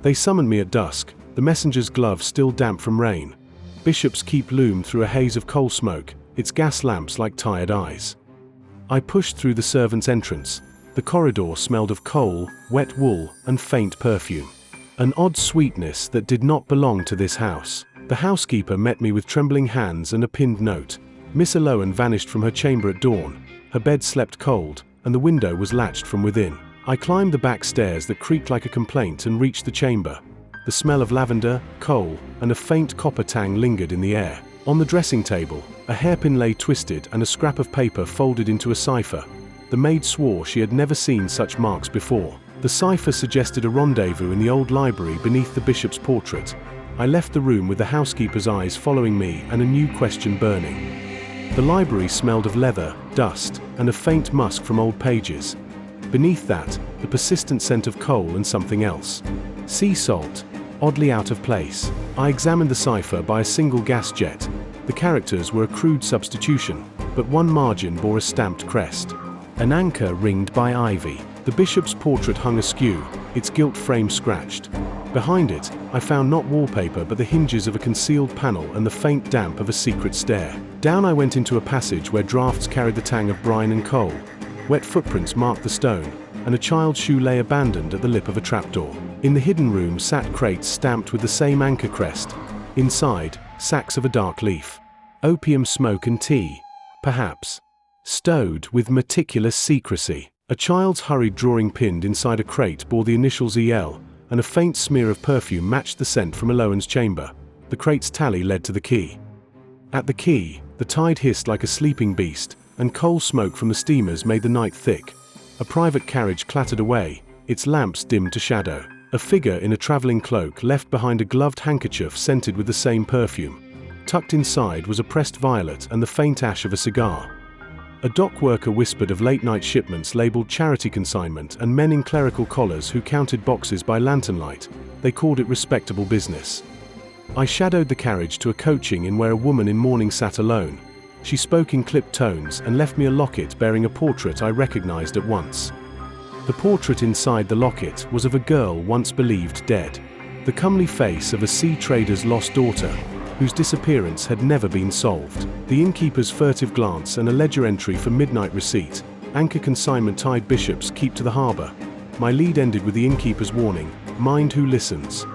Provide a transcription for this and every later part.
They summoned me at dusk, the messenger's glove still damp from rain. Bishop's Keep loomed through a haze of coal smoke, its gas lamps like tired eyes. I pushed through the servants' entrance. The corridor smelled of coal, wet wool, and faint perfume. An odd sweetness that did not belong to this house. The housekeeper met me with trembling hands and a pinned note. Miss Alohan vanished from her chamber at dawn. Her bed slept cold, and the window was latched from within. I climbed the back stairs that creaked like a complaint and reached the chamber. The smell of lavender, coal, and a faint copper tang lingered in the air. On the dressing table, a hairpin lay twisted and a scrap of paper folded into a cipher. The maid swore she had never seen such marks before. The cipher suggested a rendezvous in the old library beneath the bishop's portrait. I left the room with the housekeeper's eyes following me and a new question burning. The library smelled of leather, dust, and a faint musk from old pages. Beneath that, the persistent scent of coal and something else. Sea salt, oddly out of place. I examined the cipher by a single gas jet. The characters were a crude substitution, but one margin bore a stamped crest. An anchor ringed by ivy. The bishop's portrait hung askew, its gilt frame scratched. Behind it, I found not wallpaper but the hinges of a concealed panel and the faint damp of a secret stair. Down I went into a passage where drafts carried the tang of brine and coal. Wet footprints marked the stone, and a child's shoe lay abandoned at the lip of a trapdoor. In the hidden room sat crates stamped with the same anchor crest. Inside, sacks of a dark leaf. Opium smoke and tea, perhaps. Stowed with meticulous secrecy. A child's hurried drawing pinned inside a crate bore the initials EL, and a faint smear of perfume matched the scent from Alohan's chamber. The crate's tally led to the key. At the key, the tide hissed like a sleeping beast, and coal smoke from the steamers made the night thick. A private carriage clattered away, its lamps dimmed to shadow. A figure in a traveling cloak left behind a gloved handkerchief scented with the same perfume. Tucked inside was a pressed violet and the faint ash of a cigar. A dock worker whispered of late-night shipments labeled charity consignment and men in clerical collars who counted boxes by lantern light. They called it respectable business. I shadowed the carriage to a coaching in where a woman in mourning sat alone. She spoke in clipped tones and left me a locket bearing a portrait I recognized at once. The portrait inside the locket was of a girl once believed dead. The comely face of a sea trader's lost daughter, whose disappearance had never been solved. The innkeeper's furtive glance and a ledger entry for midnight receipt. Anchor consignment tied Bishop's Keep to the harbour. My lead ended with the innkeeper's warning, mind who listens.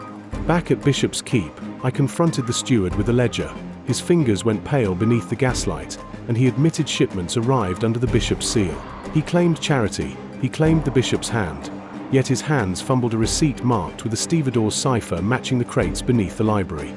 Back at Bishop's Keep, I confronted the steward with the ledger. His fingers went pale beneath the gaslight, and he admitted shipments arrived under the bishop's seal. He claimed charity, he claimed the bishop's hand, yet his hands fumbled a receipt marked with a stevedore's cipher matching the crates beneath the library.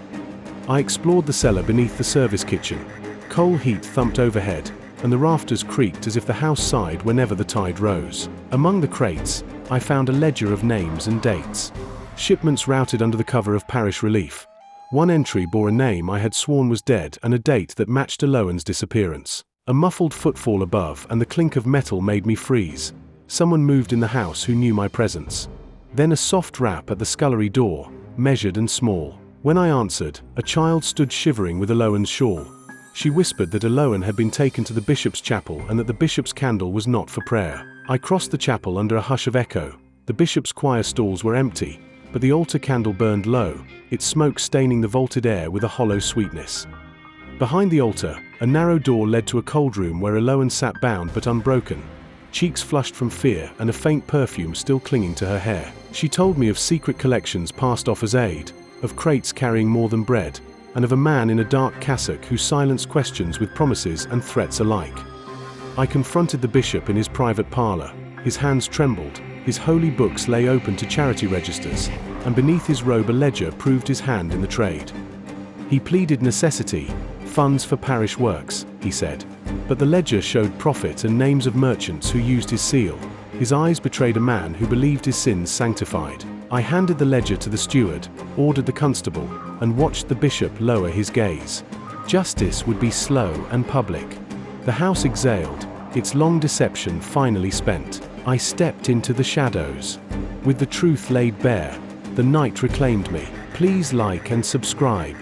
I explored the cellar beneath the service kitchen. Coal heat thumped overhead, and the rafters creaked as if the house sighed whenever the tide rose. Among the crates, I found a ledger of names and dates. Shipments routed under the cover of parish relief. One entry bore a name I had sworn was dead and a date that matched Alohan's disappearance. A muffled footfall above and the clink of metal made me freeze. Someone moved in the house who knew my presence. Then a soft rap at the scullery door, measured and small. When I answered, a child stood shivering with Alohan's shawl. She whispered that Alohan had been taken to the bishop's chapel and that the bishop's candle was not for prayer. I crossed the chapel under a hush of echo. The bishop's choir stalls were empty, but the altar candle burned low, its smoke staining the vaulted air with a hollow sweetness. Behind the altar, a narrow door led to a cold room where Alohan sat bound but unbroken, cheeks flushed from fear and a faint perfume still clinging to her hair. She told me of secret collections passed off as aid, of crates carrying more than bread, and of a man in a dark cassock who silenced questions with promises and threats alike. I confronted the bishop in his private parlor. His hands trembled, his holy books lay open to charity registers, and beneath his robe a ledger proved his hand in the trade. He pleaded necessity, funds for parish works, he said. But the ledger showed profit and names of merchants who used his seal. His eyes betrayed a man who believed his sins sanctified. I handed the ledger to the steward, ordered the constable, and watched the bishop lower his gaze. Justice would be slow and public. The house exhaled, its long deception finally spent. I stepped into the shadows. With the truth laid bare, the night reclaimed me. Please like and subscribe.